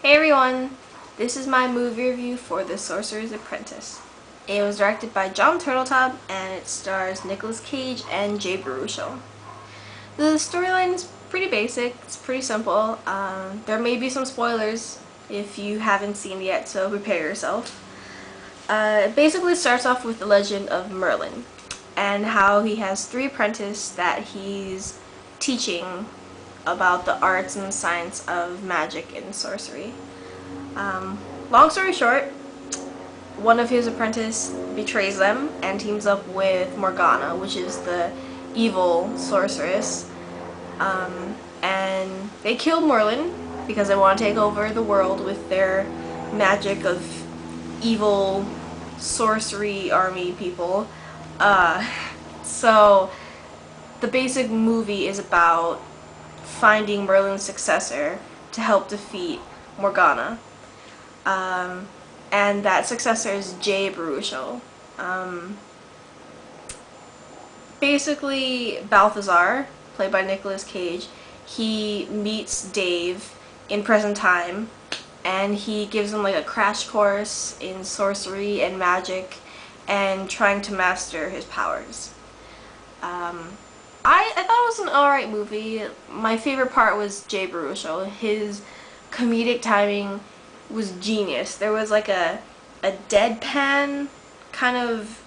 Hey everyone! This is my movie review for The Sorcerer's Apprentice. It was directed by John Turteltaub and it stars Nicolas Cage and Jay Baruchel. The storyline is pretty basic, it's pretty simple. There may be some spoilers if you haven't seen it yet, so prepare yourself. It basically starts off with the legend of Merlin and how he has 3 apprentices that he's teaching about the arts and science of magic and sorcery. Long story short, one of his apprentices betrays them and teams up with Morgana, which is the evil sorceress, and they kill Merlin because they want to take over the world with their magic of evil sorcery army people. So the basic movie is about finding Merlin's successor to help defeat Morgana. And that successor is Jay Baruchel. Basically, Balthazar, played by Nicolas Cage, he meets Dave in present time, and he gives him like a crash course in sorcery and magic and trying to master his powers. I thought it was an alright movie. My favorite part was Jay Baruchel. His comedic timing was genius. There was like a deadpan kind of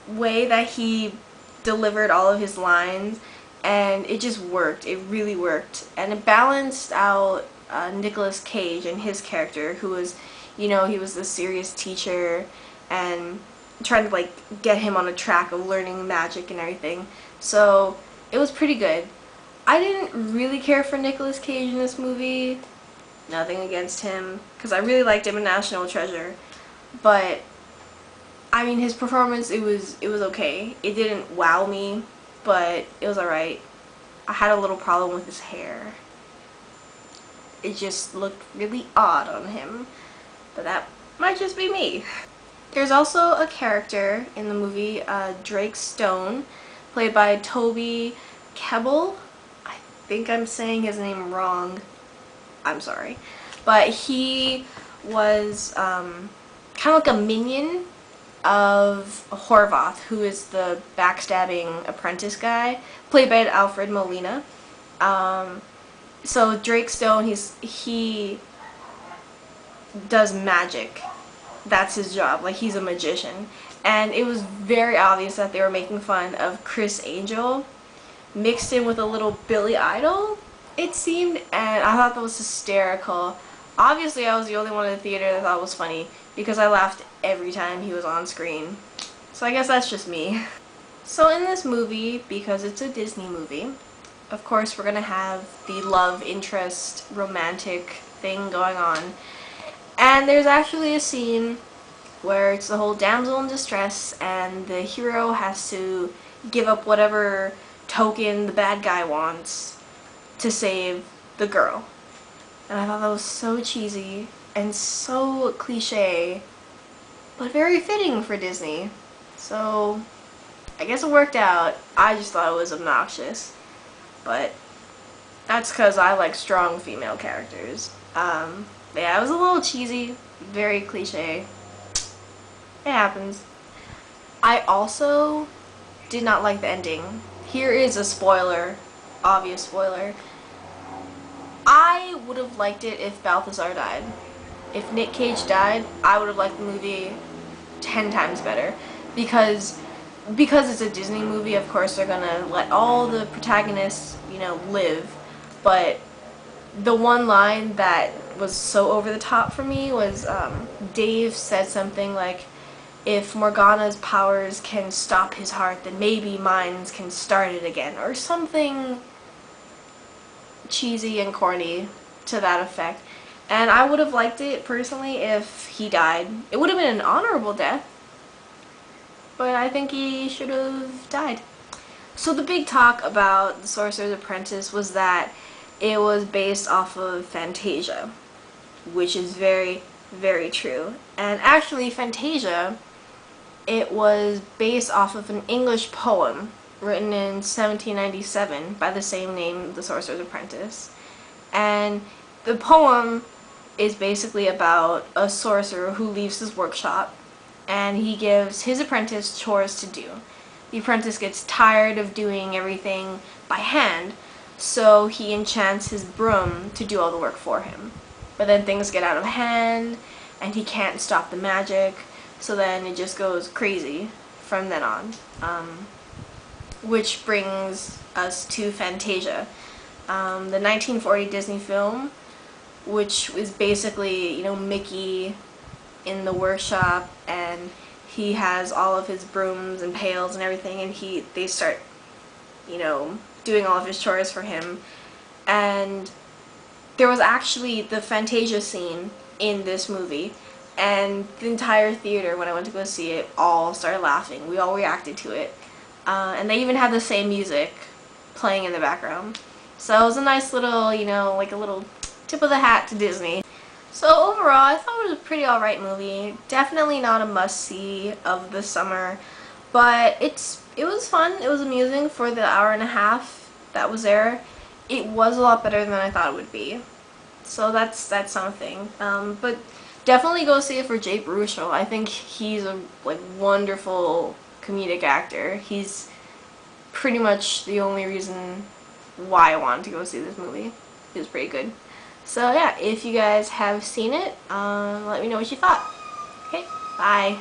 way that he delivered all of his lines, and it just worked. It really worked. And it balanced out Nicolas Cage and his character, who was, he was the serious teacher and trying to like get him on a track of learning magic and everything. So it was pretty good. I didn't really care for Nicolas Cage in this movie. Nothing against him, because I really liked him in National Treasure. But I mean, his performance, it was okay. It didn't wow me, but it was alright. I had a little problem with his hair. It just looked really odd on him, but that might just be me. There's also a character in the movie, Drake Stone, played by Toby Kebbell. I think I'm saying his name wrong. I'm sorry. But he was kind of like a minion of Horvath, who is the backstabbing apprentice guy, played by Alfred Molina. So Drake Stone, he does magic. That's his job. Like, he's a magician. And it was very obvious that they were making fun of Chris Angel mixed in with a little Billy Idol, it seemed, and I thought that was hysterical. Obviously, I was the only one in the theater that thought it was funny because I laughed every time he was on screen. So I guess that's just me. So in this movie, because it's a Disney movie, of course we're gonna have the love interest romantic thing going on. And there's actually a scene where it's the whole damsel in distress and the hero has to give up whatever token the bad guy wants to save the girl. And I thought that was so cheesy and so cliche, but very fitting for Disney. So I guess it worked out. I just thought it was obnoxious, but that's because I like strong female characters. Yeah, it was a little cheesy, very cliche. It happens. I also did not like the ending. Here is a spoiler, obvious spoiler. I would have liked it if Balthazar died. If Nick Cage died, I would have liked the movie 10 times better. Because it's a Disney movie, of course they're gonna let all the protagonists, live. But the one line that was so over the top for me was Dave said something like, if Morgana's powers can stop his heart, then maybe mine can start it again, or something cheesy and corny to that effect. And I would have liked it personally if he died. It would have been an honorable death, but I think he should have died. So the big talk about The Sorcerer's Apprentice was that it was based off of Fantasia, which is very, very true. And actually, Fantasia, it was based off of an English poem written in 1797 by the same name, The Sorcerer's Apprentice. And the poem is basically about a sorcerer who leaves his workshop and he gives his apprentice chores to do. The apprentice gets tired of doing everything by hand, so he enchants his broom to do all the work for him. But then things get out of hand and he can't stop the magic, so then it just goes crazy from then on. Which brings us to Fantasia, the 1940 Disney film, which is basically, Mickey in the workshop, and he has all of his brooms and pails and everything, and they start, doing all of his chores for him. And there was actually the Fantasia scene in this movie, and the entire theater, when I went to go see it, all started laughing. We all reacted to it. And they even had the same music playing in the background. So it was a nice little, like a little tip of the hat to Disney. So overall, I thought it was a pretty alright movie. Definitely not a must-see of the summer, but it was fun. It was amusing for the hour and a half that was there. It was a lot better than I thought it would be. So that's something. But definitely go see it for Jay Baruchel. I think he's a wonderful comedic actor. He's pretty much the only reason why I wanted to go see this movie. He was pretty good. So yeah, if you guys have seen it, let me know what you thought. Okay, bye.